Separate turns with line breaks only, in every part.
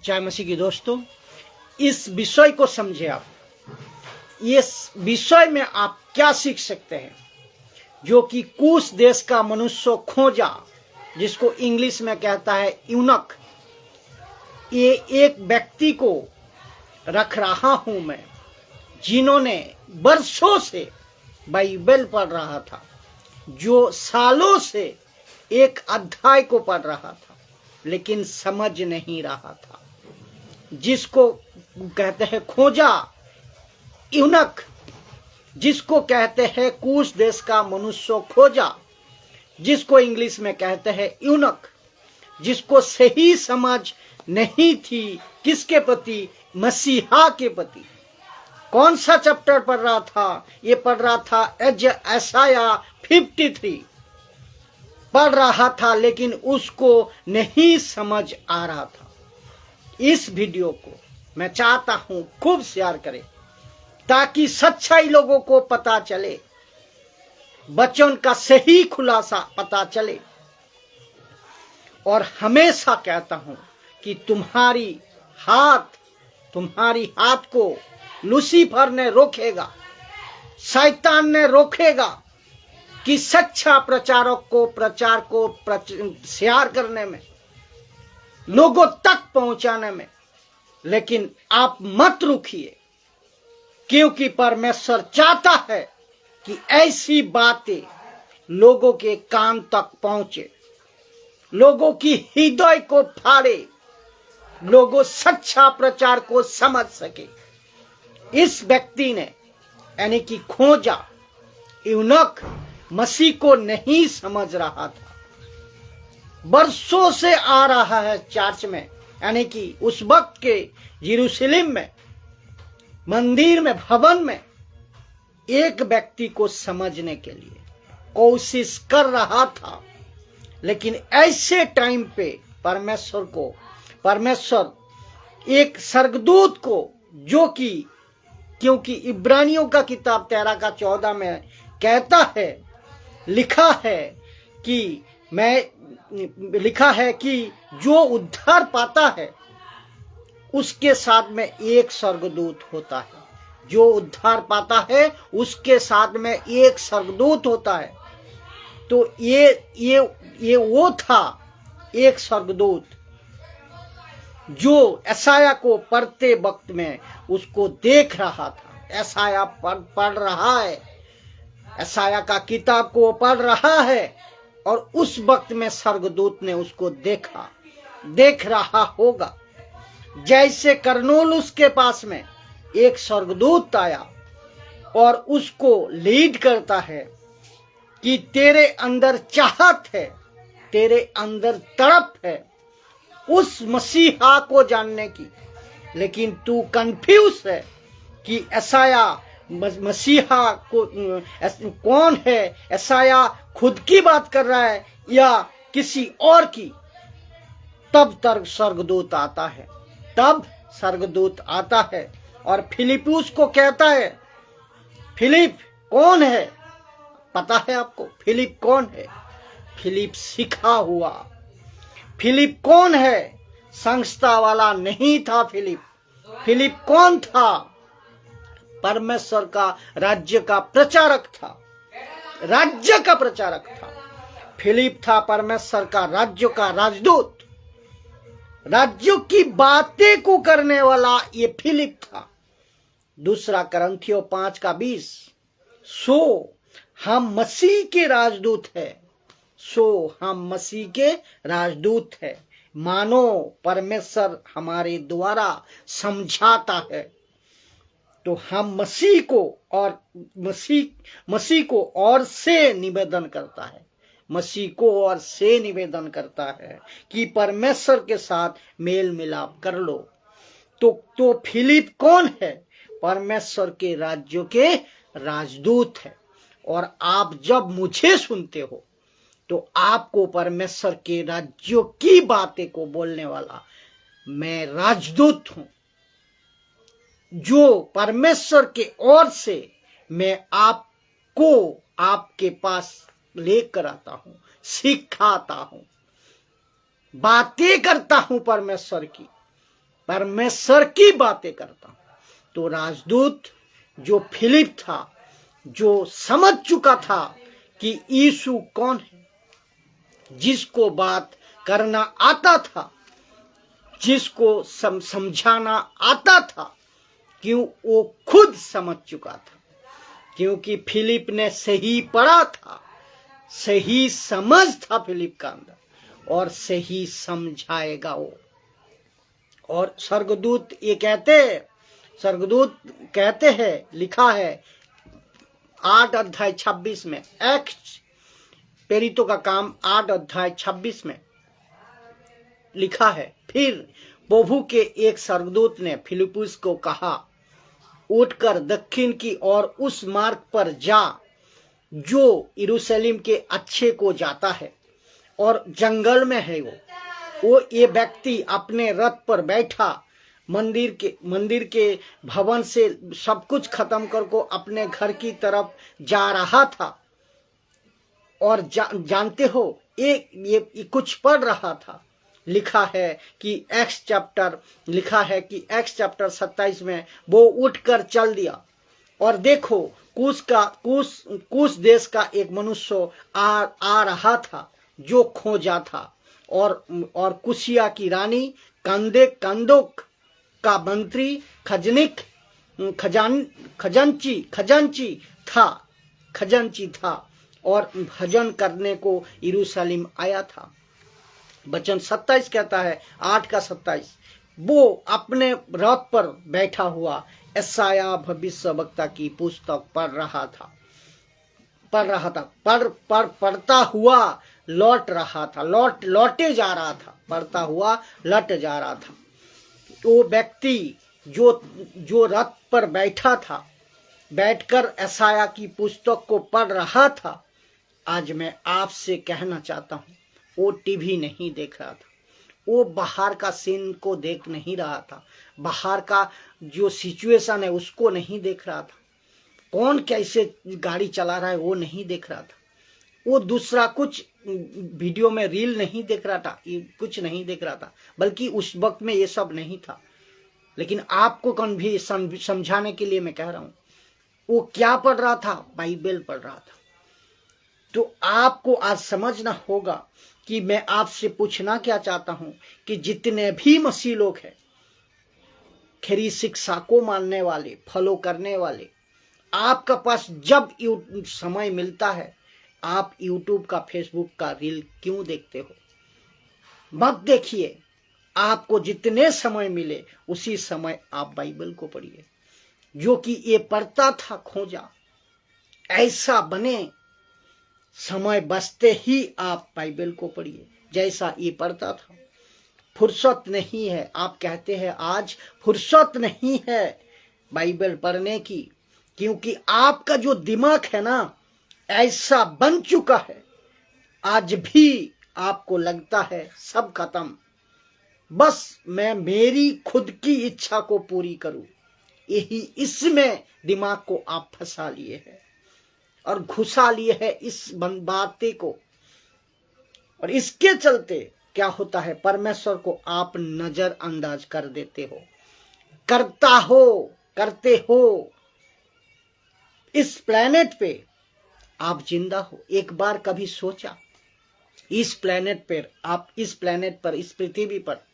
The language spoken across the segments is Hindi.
जय मसीह की दोस्तों, इस विषय को समझे आप। इस विषय में आप क्या सीख सकते हैं? जो कि कूश देश का मनुष्य खोजा, जिसको इंग्लिश में कहता है यूनक, ये एक व्यक्ति को रख रहा हूं मैं, जिन्होंने वर्षों से बाइबल पढ़ रहा था, जो सालों से एक अध्याय को पढ़ रहा था लेकिन समझ नहीं रहा था, जिसको कहते हैं खोजा, यूनक, जिसको कहते हैं कूश देश का मनुष्य खोजा, जिसको इंग्लिश में कहते हैं यूनक, जिसको सही समझ नहीं थी किसके प्रति? मसीहा के प्रति। कौन सा चैप्टर पढ़ रहा था? ये पढ़ रहा था यशायाह 53 पढ़ रहा था, लेकिन उसको नहीं समझ आ रहा था। इस वीडियो को मैं चाहता हूं खूब शेयर करें, ताकि सच्चाई लोगों को पता चले, वचन का सही खुलासा पता चले। और हमेशा कहता हूं कि तुम्हारी हाथ को लूसीफर ने रोकेगा, शैतान ने रोकेगा कि सच्चा प्रचारक को प्रचार को शेयर करने में, लोगों तक पहुंचाने में। लेकिन आप मत रुकिए, क्योंकि परमेश्वर चाहता है कि ऐसी बातें लोगों के कान तक पहुंचे, लोगों की हृदय को फाड़े, लोगों सच्चा प्रचार को समझ सके। इस व्यक्ति ने यानी कि खोजा, यूनक, मसीह को नहीं समझ रहा था। वर्षों से आ रहा है चर्च में, यानी कि उस वक्त के यरूशलेम में, मंदिर में, भवन में, एक व्यक्ति को समझने के लिए कोशिश कर रहा था। लेकिन ऐसे टाइम पे परमेश्वर एक स्वर्गदूत को, जो कि क्योंकि इब्रानियों का किताब 13:14 में कहता है, लिखा है कि जो उद्धार पाता है उसके साथ में एक स्वर्गदूत होता है। जो उद्धार पाता है उसके साथ में एक स्वर्गदूत होता है। तो ये वो था एक स्वर्गदूत जो यशायाह को पढ़ते वक्त में उसको देख रहा था। यशायाह पढ़ रहा है, यशायाह का किताब को पढ़ रहा है, और उस वक्त में स्वर्गदूत ने उसको देख रहा होगा। जैसे कर्नूलुस के पास में एक स्वर्गदूत आया और उसको लीड करता है कि तेरे अंदर चाहत है, तेरे अंदर तड़प है उस मसीहा को जानने की, लेकिन तू कंफ्यूज है कि यशायाह मसीहा को कौन है, यशायाह खुद की बात कर रहा है या किसी और की। तब स्वर्गदूत आता है और फिलिप्पुस को कहता है, फिलिप कौन है? पता है आपको फिलिप कौन है? फिलिप सीखा हुआ। फिलिप कौन है? संस्था वाला नहीं था। फिलिप कौन था? परमेश्वर का राज्य का प्रचारक था। फिलिप था परमेश्वर का राज्य का राजदूत, राज्यों की बातें को करने वाला ये फिलिप था। 2 कुरिन्थियों 5:20, सो हम मसीह के राजदूत है, मानो परमेश्वर हमारे द्वारा समझाता है। तो हम मसीह को और से निवेदन करता है कि परमेश्वर के साथ मेल मिलाप कर लो। तो फिलिप कौन है? परमेश्वर के राज्यों के राजदूत है। और आप जब मुझे सुनते हो तो आपको परमेश्वर के राज्यों की बातें को बोलने वाला मैं राजदूत हूं, जो परमेश्वर के ओर से मैं आपको आपके पास लेकर आता हूं, सिखाता हूं, बातें करता हूं परमेश्वर की। परमेश्वर की बातें करता हूं। तो राजदूत जो फिलिप था, जो समझ चुका था कि यीशु कौन है, जिसको बात करना आता था, जिसको समझाना आता था, क्यों वो खुद समझ चुका था, क्योंकि फिलिप ने सही पढ़ा था, सही समझ था फिलिप का अंदर, और सही समझाएगा वो। और स्वर्गदूत कहते हैं, लिखा है 8 अध्याय 26 में, एक्ट प्रेरितों का काम 8 अध्याय 26 में लिखा है, फिर प्रभु के एक स्वर्गदूत ने फिलिप्पुस को कहा, उठकर दक्षिण की ओर उस मार्ग पर जा जो यरूशलेम के अच्छे को जाता है और जंगल में है। वो ये व्यक्ति अपने रथ पर बैठा मंदिर के भवन से सब कुछ खत्म करके अपने घर की तरफ जा रहा था। और जानते हो, ये कुछ पढ़ रहा था। लिखा है कि एक्स चैप्टर 27 में वो उठकर चल दिया, और देखो कूश देश का एक मनुष्य आ रहा था जो खोजा था, और कुशिया की रानी कंदोक का मंत्री खजांची था और भजन करने को यरूशलेम आया था। वचन 27 कहता है, 8 का 27, वो अपने रथ पर बैठा हुआ यशायाह भविष्यवक्ता की पुस्तक पढ़ता हुआ लौटे जा रहा था, पढ़ता हुआ लट जा रहा था। वो व्यक्ति जो रथ पर बैठा था, बैठकर यशायाह की पुस्तक को पढ़ रहा था, आज मैं आपसे कहना चाहता हूं, वो टीवी नहीं देख रहा था, वो बाहर का सीन को देख नहीं रहा था, बाहर का जो सिचुएशन है उसको नहीं देख रहा था, कौन कैसे गाड़ी चला रहा है वो नहीं देख रहा था, वो दूसरा कुछ वीडियो में रील नहीं देख रहा था, कुछ नहीं देख रहा था, बल्कि उस वक्त में ये सब नहीं था। लेकिन आपको कौन भी समझाने के लिए मैं कह रहा हूं, वो क्या पढ़ रहा था? बाइबल पढ़ रहा था। तो आपको आज समझना होगा कि मैं आपसे पूछना क्या चाहता हूं कि जितने भी मसीह लोग हैं, खरी शिक्षा को मानने वाले, फॉलो करने वाले, आपका पास जब समय मिलता है, आप यूट्यूब का, फेसबुक का रील क्यों देखते हो? मत देखिए। आपको जितने समय मिले उसी समय आप बाइबल को पढ़िए। जो कि ये पढ़ता था खोजा, ऐसा बने, समय बचते ही आप बाइबल को पढ़िए जैसा ये पढ़ता था। फुर्सत नहीं है, आप कहते हैं आज फुर्सत नहीं है बाइबल पढ़ने की, क्योंकि आपका जो दिमाग है ना, ऐसा बन चुका है, आज भी आपको लगता है सब खत्म, बस मैं मेरी खुद की इच्छा को पूरी करूं। यही इसमें दिमाग को आप फंसा लिए हैं और घुसा लिए है इस बातें को, और इसके चलते क्या होता है, परमेश्वर को आप नजरअंदाज कर देते हो, करते हो। इस प्लेनेट पे आप जिंदा हो। एक बार कभी सोचा, इस प्लेनेट पर, इस पृथ्वी पर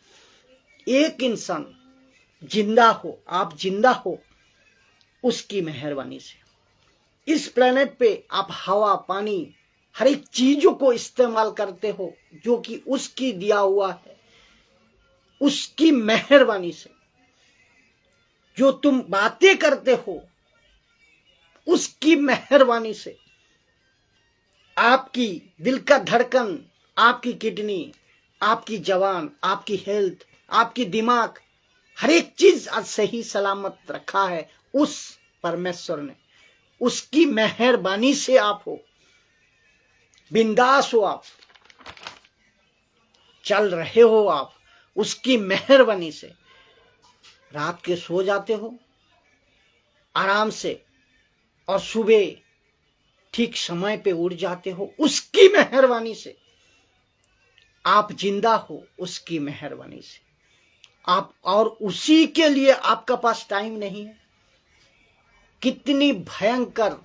एक इंसान जिंदा हो, आप जिंदा हो उसकी मेहरबानी से। इस प्लेनेट पे आप हवा, पानी, हर एक चीजों को इस्तेमाल करते हो जो कि उसकी दिया हुआ है, उसकी मेहरबानी से। जो तुम बातें करते हो उसकी मेहरबानी से। आपकी दिल का धड़कन, आपकी किडनी, आपकी जवान, आपकी हेल्थ, आपकी दिमाग, हर एक चीज आज सही सलामत रखा है उस परमेश्वर ने। उसकी मेहरबानी से आप हो, बिंदास हो, आप चल रहे हो, आप उसकी मेहरबानी से। रात के सो जाते हो आराम से और सुबह ठीक समय पे उठ जाते हो, उसकी मेहरबानी से। आप जिंदा हो उसकी मेहरबानी से। आप और उसी के लिए आपका पास टाइम नहीं है। कितनी भयंकर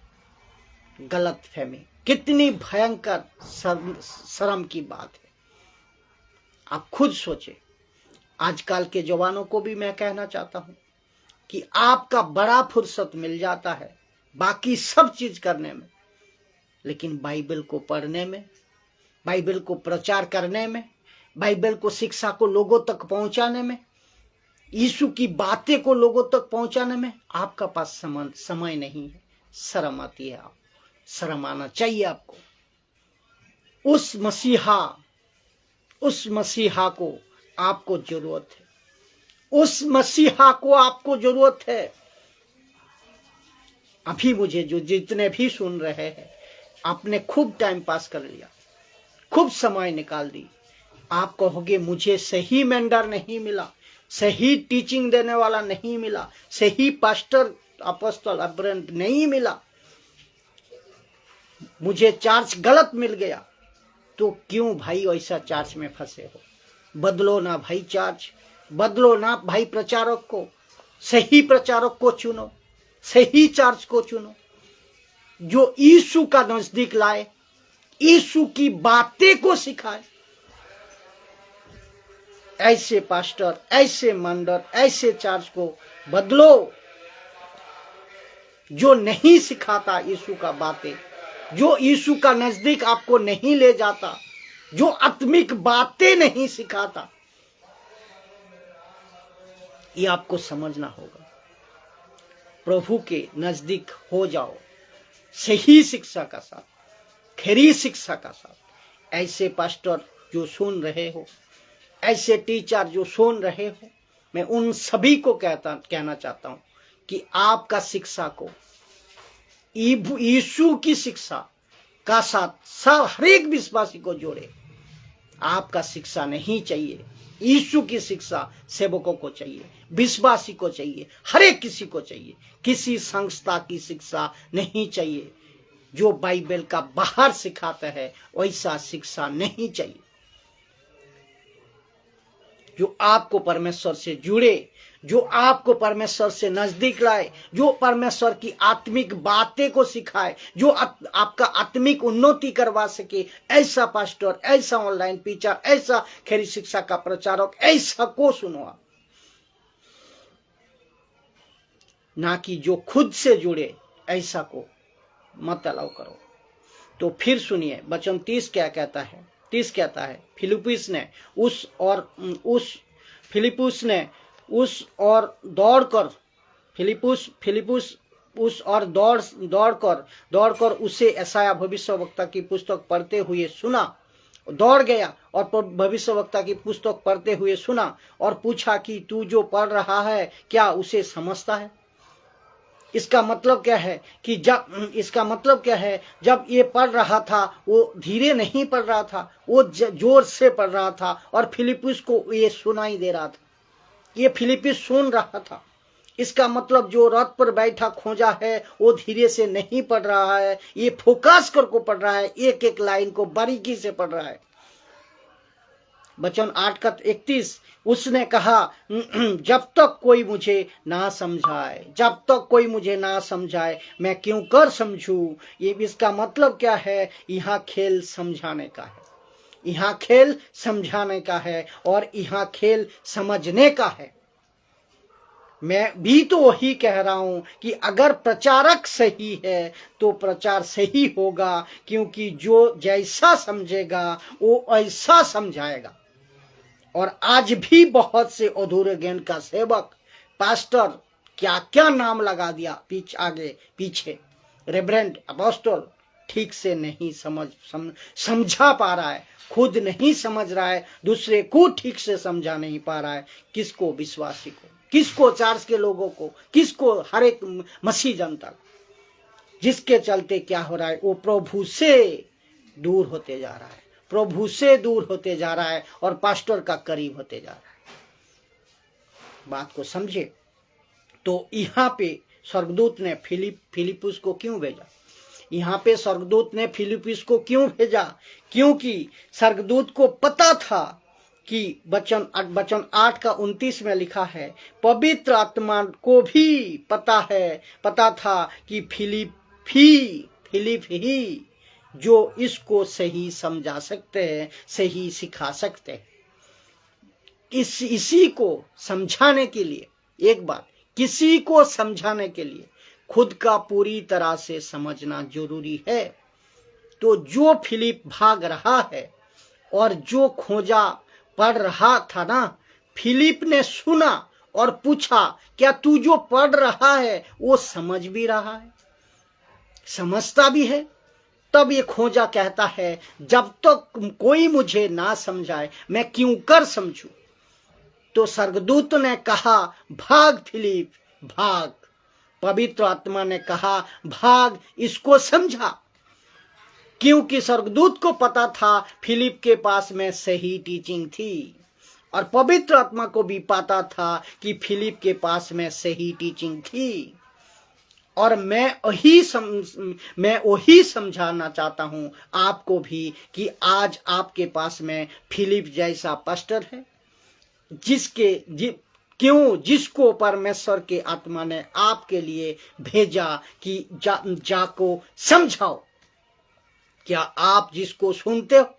गलतफहमी, कितनी भयंकर शर्म की बात है। आप खुद सोचे। आजकल के जवानों को भी मैं कहना चाहता हूं कि आपका बड़ा फुर्सत मिल जाता है बाकी सब चीज करने में, लेकिन बाइबल को पढ़ने में, बाइबल को प्रचार करने में, बाइबल को शिक्षा को लोगों तक पहुंचाने में, यीशु की बातें को लोगों तक पहुंचाने में आपका पास समय नहीं है। शर्म आती है। आप शर्म आना चाहिए आपको। उस मसीहा को आपको जरूरत है। उस मसीहा को आपको जरूरत है। अभी मुझे जो जितने भी सुन रहे हैं, आपने खूब टाइम पास कर लिया, खूब समय निकाल दी। आप कहोगे मुझे सही मेंटर नहीं मिला, सही टीचिंग देने वाला नहीं मिला, सही पास्टर अपोस्टल अब्रेंट नहीं मिला, मुझे चार्ज गलत मिल गया। तो क्यों भाई ऐसा चार्ज में फंसे हो? बदलो ना भाई चार्ज, बदलो ना भाई प्रचारक को। सही प्रचारक को चुनो, सही चार्ज को चुनो, जो यीशु का नजदीक लाए, यीशु की बातें को सिखाए। ऐसे पास्टर, ऐसे मंडर, ऐसे चार्ज को बदलो जो नहीं सिखाता यीशु का बातें, जो यीशु का नजदीक आपको नहीं ले जाता, जो आत्मिक बातें नहीं सिखाता। ये आपको समझना होगा। प्रभु के नजदीक हो जाओ, सही शिक्षा का साथ, खरी शिक्षा का साथ। ऐसे पास्टर जो सुन रहे हो, ऐसे टीचर जो सुन रहे हो, मैं उन सभी को कहना चाहता हूं कि आपका शिक्षा को यीशु की शिक्षा का साथ सब हर एक विश्वासी को जोड़े। आपका शिक्षा नहीं चाहिए, यीशु की शिक्षा सेवकों को चाहिए, विश्वासी को चाहिए, हर एक किसी को चाहिए। किसी संस्था की शिक्षा नहीं चाहिए। जो बाइबल का बाहर सिखाता है वैसा शिक्षा नहीं चाहिए। जो आपको परमेश्वर से जुड़े, जो आपको परमेश्वर से नजदीक लाए, जो परमेश्वर की आत्मिक बातें को सिखाए, जो आपका आत्मिक उन्नति करवा सके, ऐसा पास्टर, ऐसा ऑनलाइन टीचर, ऐसा खरी शिक्षा का प्रचारक, ऐसा को सुनो आप। ना कि जो खुद से जुड़े, ऐसा को मत अलाउ करो। तो फिर सुनिए वचन 30 क्या कहता है। 30 कहता है, फिलिप्पुस ने दौड़कर उसे यशायाह भविष्यवक्ता की पुस्तक पढ़ते हुए सुना। दौड़ गया और भविष्यवक्ता की पुस्तक पढ़ते हुए सुना और पूछा कि तू जो पढ़ रहा है क्या उसे समझता है? इसका मतलब क्या है कि जब ये पढ़ रहा था वो धीरे नहीं पढ़ रहा था, वो जोर से पढ़ रहा था और फिलिप्पुस को ये सुनाई दे रहा था, ये फिलिप्पुस सुन रहा था। इसका मतलब जो रथ पर बैठा खोजा है वो धीरे से नहीं पढ़ रहा है, ये फोकस करके पढ़ रहा है, एक एक लाइन को बारीकी से पढ़ रहा है। वचन 8:31 उसने कहा, जब तक कोई मुझे ना समझाए मैं क्यों कर समझूं। ये इसका मतलब क्या है? यहाँ खेल समझाने का है, यहाँ खेल समझाने का है और यहाँ खेल समझने का है। मैं भी तो वही कह रहा हूं कि अगर प्रचारक सही है तो प्रचार सही होगा, क्योंकि जो जैसा समझेगा वो ऐसा समझाएगा। और आज भी बहुत से अधूरे ज्ञान का सेवक पास्टर क्या क्या नाम लगा दिया आगे पीछे, रेवरेंड अपोस्टल, ठीक से नहीं समझा पा रहा है, खुद नहीं समझ रहा है, दूसरे को ठीक से समझा नहीं पा रहा है। किसको? विश्वासी को, किसको? चार्च के लोगों को, किसको? हर एक मसीह जनता को। जिसके चलते क्या हो रहा है? वो प्रभु से दूर होते जा रहा है, प्रभु से दूर होते जा रहा है और पास्टर का करीब होते जा रहा है। बात को समझे। तो यहाँ पे स्वर्गदूत ने फिलिप्पुस को क्यों भेजा? यहाँ पे स्वर्गदूत ने फिलिप्पुस को क्यों भेजा? क्योंकि स्वर्गदूत को पता था कि वचन 8:29 में लिखा है, पवित्र आत्मा को भी पता था कि फिलिप ही जो इसको सही समझा सकते हैं, सही सिखा सकते हैं। इसी को समझाने के लिए, एक बात, किसी को समझाने के लिए खुद का पूरी तरह से समझना जरूरी है। तो जो फिलिप भाग रहा है और जो खोजा पढ़ रहा था ना, फिलिप ने सुना और पूछा, क्या तू जो पढ़ रहा है वो समझ भी रहा है, समझता भी है? तब ये खोजा कहता है, जब तक कोई मुझे ना समझाए मैं क्यों कर समझूं। तो स्वर्गदूत ने कहा, भाग फिलिप भाग। पवित्र आत्मा ने कहा, भाग, इसको समझा। क्योंकि स्वर्गदूत को पता था फिलिप के पास में सही टीचिंग थी, और पवित्र आत्मा को भी पता था कि फिलिप के पास में सही टीचिंग थी। और मैं वही समझाना चाहता हूं आपको भी कि आज आपके पास में फिलिप जैसा पास्टर है, जिसको परमेश्वर के आत्मा ने आपके लिए भेजा कि जाको समझाओ। क्या आप जिसको सुनते हो,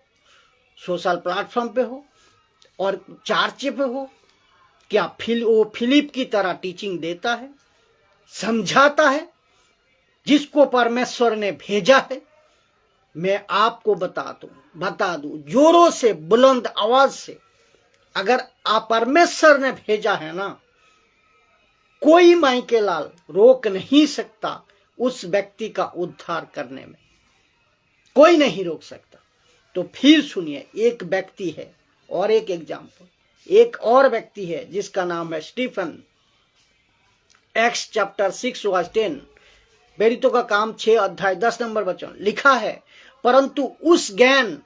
सोशल प्लेटफॉर्म पे हो और चर्च पे हो, क्या वो फिलिप की तरह टीचिंग देता है, समझाता है, जिसको परमेश्वर ने भेजा है? मैं आपको बता दूं जोरों से, बुलंद आवाज से, अगर आप परमेश्वर ने भेजा है ना, कोई माइके लाल रोक नहीं सकता उस व्यक्ति का उद्धार करने में, कोई नहीं रोक सकता। तो फिर सुनिए, एक व्यक्ति है और एक एग्जाम्पल, एक और व्यक्ति है जिसका नाम है स्टीफन। एक्स चैप्टर 6:10, बेरितो का काम 6:10 लिखा है, परंतु उस ज्ञान,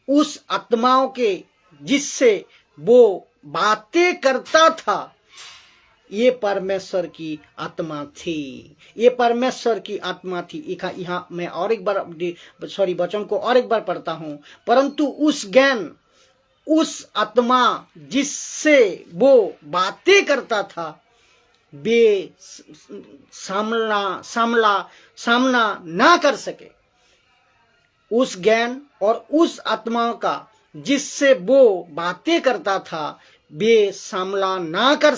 उस आत्माओं के जिससे वो बातें करता था, ये परमेश्वर की आत्मा थी, ये परमेश्वर की आत्मा थी। यहां मैं और एक बार वचन को और एक बार पढ़ता हूं, परंतु उस ज्ञान, उस आत्मा जिससे वो बातें करता था, वे सामना ना कर सके। उस ज्ञान और उस आत्मा का जिससे वो बातें करता था, वे सामना ना कर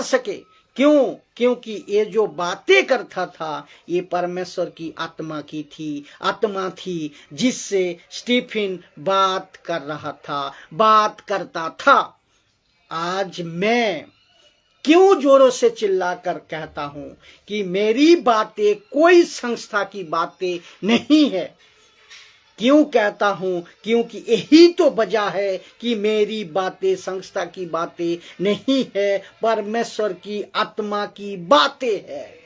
सके। क्यों? क्योंकि ये जो बातें करता था, ये परमेश्वर की आत्मा थी जिससे स्टीफन बात करता था। आज मैं क्यों जोरों से चिल्लाकर कहता हूं कि मेरी बातें कोई संस्था की बातें नहीं है? क्यों कहता हूं? क्योंकि यही तो वजह है कि मेरी बातें संस्था की बातें नहीं है, परमेश्वर की आत्मा की बातें है।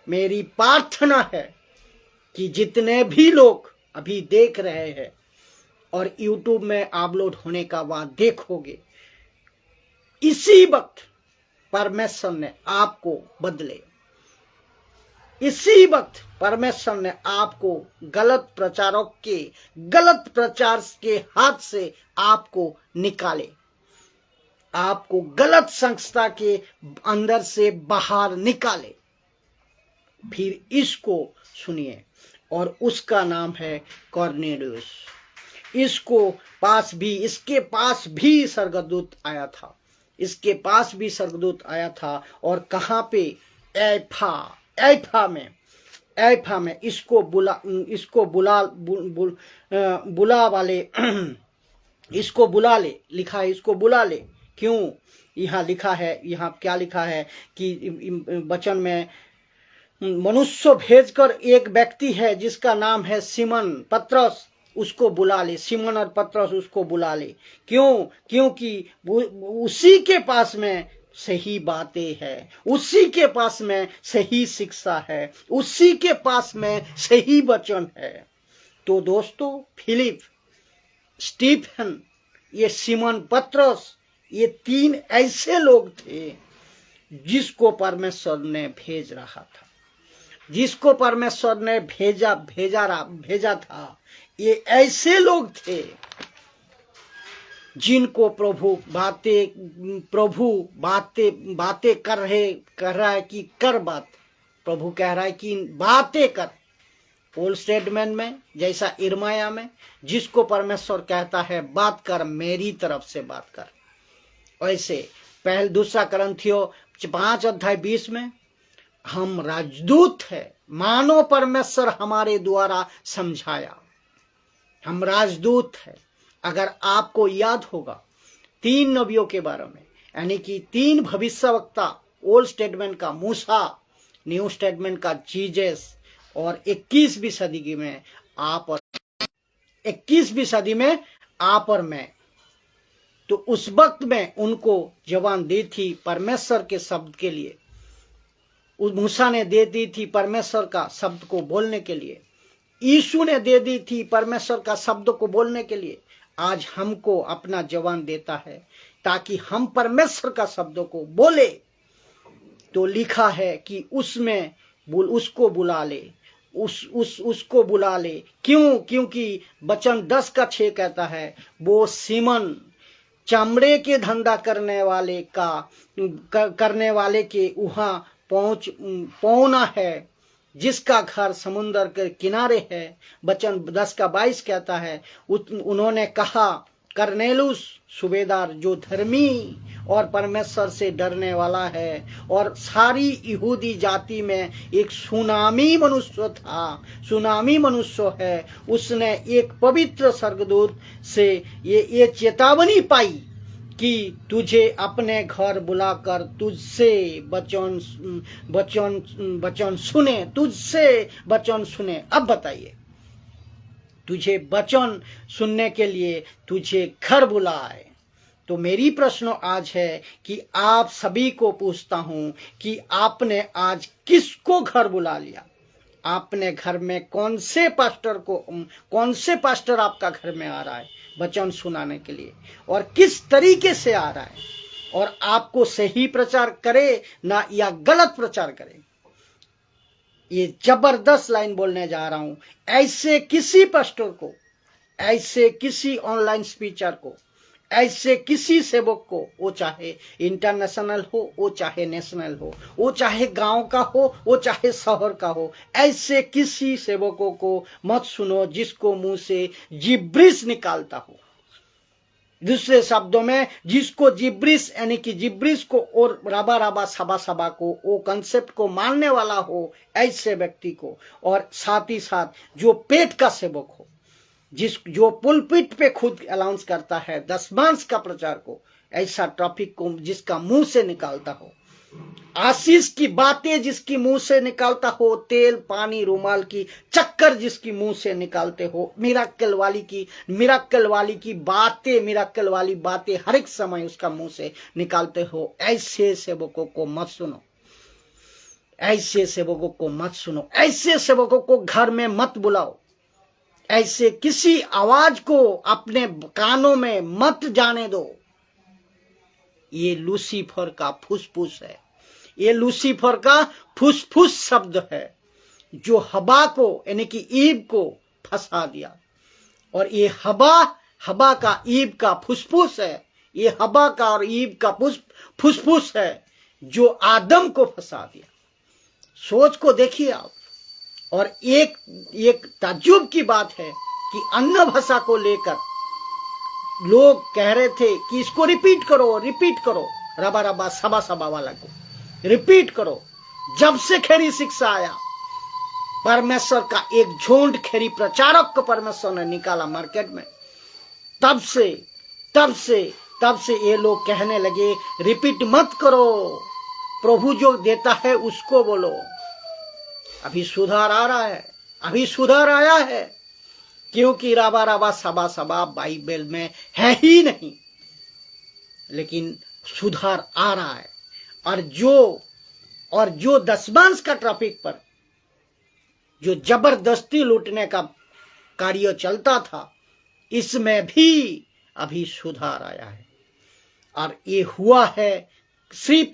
मेरी प्रार्थना है कि जितने भी लोग अभी देख रहे हैं और YouTube में अपलोड होने का बाद देखोगे, इसी वक्त परमेश्वर ने आपको बदले, इसी वक्त परमेश्वर ने आपको गलत प्रचारक के गलत प्रचार के हाथ से आपको निकाले, आपको गलत संस्था के अंदर से बाहर निकाले। फिर इसको सुनिए, और उसका नाम है कॉर्नेलियस। इसके पास भी स्वर्गदूत आया था, इसके पास भी स्वर्गदूत आया था। और कहां पे? ऐफा में इसको बुला ले, लिखा है, इसको बुला ले। क्यों? यहाँ लिखा है, यहाँ क्या लिखा है कि वचन में मनुष्य भेजकर एक व्यक्ति है जिसका नाम है सिमन पत्रस, उसको बुला ले। सिमन और पत्रस उसको बुला ले। क्यों? क्योंकि उसी के पास में सही बातें है, उसी के पास में सही शिक्षा है, उसी के पास में सही वचन है। तो दोस्तों, फिलिप, स्टीफन, ये सिमन पत्रस, ये 3 ऐसे लोग थे जिसको परमेश्वर ने भेज रहा था, जिसको परमेश्वर ने भेजा था। ये ऐसे लोग थे जिनको प्रभु बातें कर रहा है कि कर बात, प्रभु कह रहा है कि बातें कर। ओल्ड स्टेटमेंट में जैसा इर्माया में, जिसको परमेश्वर कहता है बात कर, मेरी तरफ से बात कर, वैसे पहले 2 करंथियों 5:20 में हम राजदूत है, मानो परमेश्वर हमारे द्वारा समझाया, हम राजदूत है। अगर आपको याद होगा 3 नबियों के बारे में, यानी कि 3 भविष्यवक्ता, ओल्ड स्टेटमेंट का मूसा, न्यू स्टेटमेंट का जीसस, और 21वीं सदी में आप और 21वीं सदी में आप और मैं, तो उस वक्त में उनको जवान दी थी परमेश्वर के शब्द के लिए, उस मूसा ने दे दी थी परमेश्वर का शब्द को बोलने के लिए, यीशु ने दे दी थी परमेश्वर का शब्द को बोलने के लिए। आज हमको अपना जवान देता है ताकि हम परमेश्वर का शब्द को बोले। तो लिखा है कि उसमें उसको बुला ले, उसको बुला ले। क्यों? क्योंकि वचन 10:6 कहता है, वो सीमन चमड़े के धंधा करने वाले के वहां पहुंचना है, जिसका घर समुद्र के किनारे है। वचन 10:22 कहता है, उन्होंने कहा, करनेलुस सूबेदार जो धर्मी और परमेश्वर से डरने वाला है और सारी यहूदी जाति में एक सुनामी मनुष्य था, सुनामी मनुष्य है, उसने एक पवित्र स्वर्गदूत से ये चेतावनी पाई कि तुझे अपने घर बुलाकर तुझसे वचन सुने, तुझसे वचन सुने। अब बताइए, तुझे वचन सुनने के लिए तुझे घर बुलाए। तो मेरी प्रश्न आज है कि आप सभी को पूछता हूं कि आपने आज किसको घर बुला लिया? आपने घर में कौन से पास्टर आपका घर में आ रहा है वचन सुनाने के लिए, और किस तरीके से आ रहा है, और आपको सही प्रचार करे ना या गलत प्रचार करे? ये जबरदस्त लाइन बोलने जा रहा हूं। ऐसे किसी पास्टर को, ऐसे किसी ऑनलाइन स्पीकर को, ऐसे किसी सेवक को, वो चाहे इंटरनेशनल हो, वो चाहे नेशनल हो, वो चाहे गांव का हो, वो चाहे शहर का हो, ऐसे किसी सेवकों को मत सुनो जिसको मुंह से जिब्रिश निकालता हो। दूसरे शब्दों में, जिसको जिब्रिश यानी कि जिब्रिश को और राबा राबा सबा सबा को, वो कंसेप्ट को मानने वाला हो, ऐसे व्यक्ति को। और साथ ही साथ जो पेट का सेवक हो, जो पुलपिट पे खुद अनाउंस करता है दशमांश का प्रचार को, ऐसा टॉपिक को जिसका मुंह से निकालता हो, आशीष की बातें जिसकी मुंह से निकालता हो, तेल पानी रुमाल की चक्कर जिसकी मुंह से निकालते हो, मिराकल वाली बातें हर एक समय उसका मुंह से निकालते हो, ऐसे सेवकों को मत सुनो, ऐसे सेवकों को मत सुनो, ऐसे सेवकों को घर में मत बुलाओ, ऐसे किसी आवाज को अपने कानों में मत जाने दो। ये लूसीफर का फुसफुस है, ये लूसीफर का फुसफुस शब्द है, जो हवा को यानी कि ईव को फंसा दिया। और ये हवा का ईव का फुसफुस है, ये हवा का और ईव का फुसफुस है, जो आदम को फंसा दिया। सोच को देखिए आप। और एक ताज्जुब की बात है कि अन्य भाषा को लेकर लोग कह रहे थे कि इसको रिपीट करो, रबा रबा सबा सबा वाला को रिपीट करो। जब से खरी शिक्षा आया, परमेश्वर का एक झुंड खरी प्रचारक को परमेश्वर ने निकाला मार्केट में, तब से ये लोग कहने लगे रिपीट मत करो, प्रभु जो देता है उसको बोलो। अभी सुधार आ रहा है, अभी सुधार आया है, क्योंकि राबा राबा सबा सबा बाइबल में है ही नहीं, लेकिन सुधार आ रहा है। और जो दशमांश का ट्रैफिक पर जो जबरदस्ती लूटने का कार्य चलता था, इसमें भी अभी सुधार आया है। और ये हुआ है सिर्फ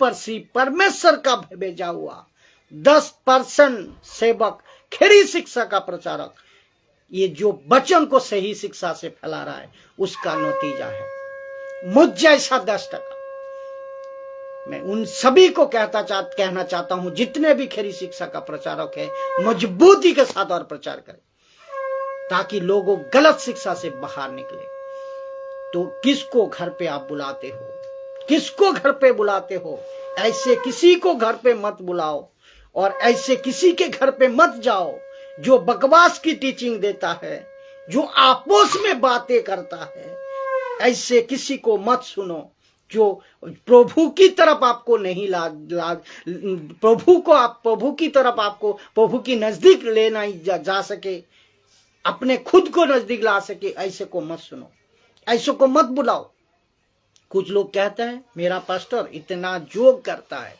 परमेश्वर का भेजा हुआ 10% सेवक, खरी शिक्षा का प्रचारक, ये जो वचन को सही शिक्षा से फैला रहा है, उसका नतीजा है। मुझ जैसा 10%। मैं उन सभी को कहना चाहता हूं, जितने भी खरी शिक्षा का प्रचारक है, मजबूती के साथ और प्रचार करें, ताकि लोगों गलत शिक्षा से बाहर निकले। तो किसको घर पे आप बुलाते हो, किसको घर पे बुलाते हो? ऐसे किसी को घर पे मत बुलाओ, और ऐसे किसी के घर पे मत जाओ जो बकवास की टीचिंग देता है, जो आपस में बातें करता है। ऐसे किसी को मत सुनो जो प्रभु की तरफ आपको नहीं प्रभु की तरफ आपको प्रभु की नजदीक लेना जा सके, अपने खुद को नजदीक ला सके। ऐसे को मत सुनो, ऐसे को मत बुलाओ। कुछ लोग कहते हैं मेरा पास्टर इतना जोग करता है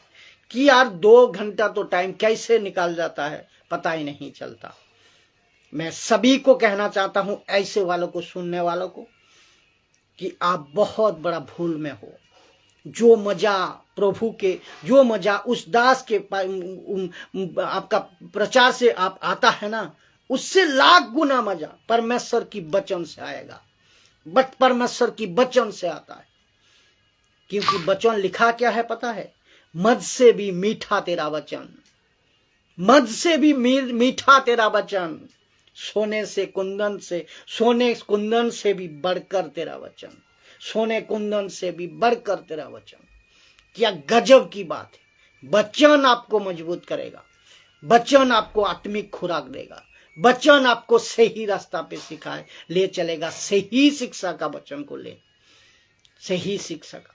कि यार 2 घंटा तो टाइम कैसे निकाल जाता है पता ही नहीं चलता। मैं सभी को कहना चाहता हूं, ऐसे वालों को, सुनने वालों को, कि आप बहुत बड़ा भूल में हो। जो मजा प्रभु के, जो मजा उस दास के आपका प्रचार से आप आता है ना, उससे लाख गुना मजा परमेश्वर की वचन से आएगा। बट परमेश्वर की वचन से आता है, क्योंकि वचन लिखा क्या है पता है? मध से भी मीठा तेरा वचन, मध से भी मीठा तेरा वचन, सोने कुंदन से भी बढ़कर तेरा वचन, सोने कुंदन से भी बढ़कर तेरा वचन। क्या गजब की बात है! वचन आपको मजबूत करेगा, वचन आपको आत्मिक खुराक देगा, वचन आपको सही रास्ता पे सिखाए ले चलेगा। सही शिक्षा का वचन को ले, सही शिक्षा का।